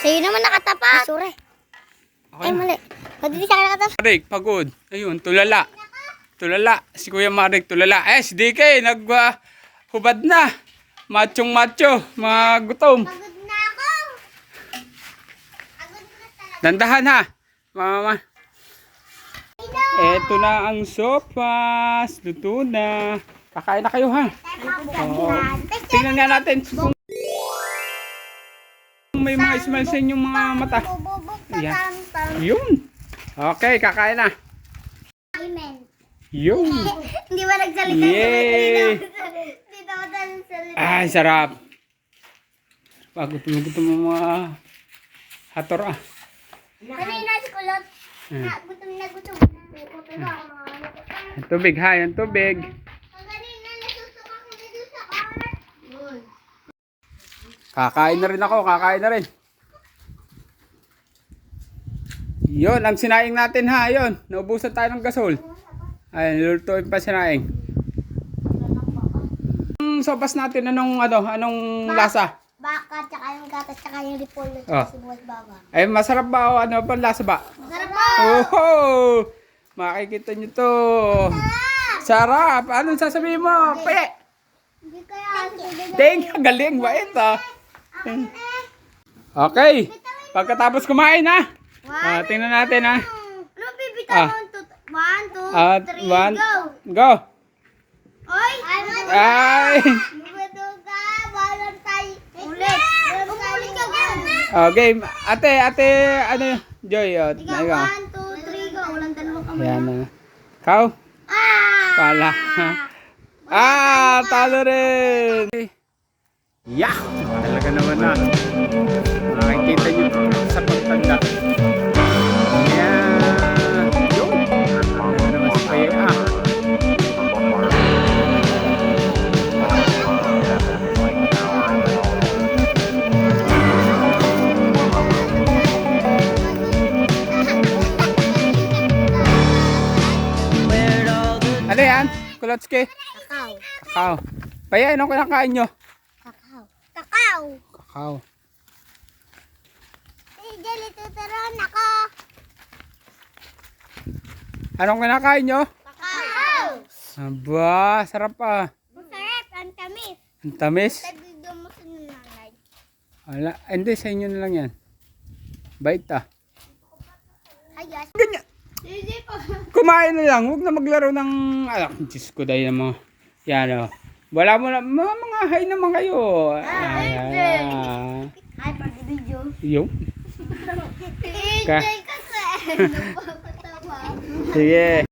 Sa'yo naman nakatapat. Sure. Okay. Ay, mali. Pati di sa nakatapat. Marik, pagod. Ayun, tulala. Tulala. Si Kuya Marik, tulala. Si DK, hubad na. Machong macho, mga gutom. Pagod na ako. Pagod na talaga. Dandahan ha. Mama. Eto na ang sopas. Luto na. Kakain na kayo ha. Oo. Tingnan nga natin kung may mga smile sa inyong mga mata. Ayan. Yun. Okay, kakain na. Amen. Yun. Hindi ba nagsalita? Yay! Hindi daw nagsalita. Ay, sarap. Gutom mo mga hator ah. Kanina si Kulot. Gutom na gutom. Tubig ha, yung tubig. Kanina nasusuka ko dito sa car. Kakain na rin ako, kakain na rin. Yun, ang sinaing natin ha, yun. Naubusan tayo ng gasol. Ay, lulutuin pa sinaing. Ang sopas natin, anong lasa? Baka, tsaka yung gatas, tsaka yung repolyo, Oh. tsaka sibuyas bawang. Ay, masarap ba o ano pa lasa ba? Masarap po! Oh! Makikita nyo to. Sarap! Anong sasabihin mo? Pe! Hindi kaya Thank you! Galing! Bait ah! Okay! Pagkatapos kumain ha! Tingnan natin ha! Ano bibitawan? 1, 2, 3, One, go! go! Oy! Ay! Maduga! Walang tayo! Ulit! Umulit ka ba? Game! Ate! Ano? Joy! Ikaw, 1, 2, 3, go! Walang dalawang kamay. Yan na. Kau? Pala. Talo rin! Yeah! Talaga naman na. Makikita nyo sa pagtanda. Yan! Yun! Talaga naman si Kuya. Ano yan? Kulotski? Kakao. Kakao. Paya, anong kinakain nyo? Kakao. Kakao! Kakao. Jelly, tuturuan ako! Anong kinakain nyo? Kakao! Aba, sarap ah. Masarap, ang tamis. Ang tamis. Tagdo mo sa nanay. Wala, hindi, sa inyo na lang yan. Bait ah. Ayos. Ganyan. Hindi po. Kumain na lang, huwag na maglaro ng, Diyos ko dahil naman. Yan o. Wala mo na, mga hi naman kayo. Ayan. Ay, pati video. Yung. Enjoy kasi. Napapatawa. Sige.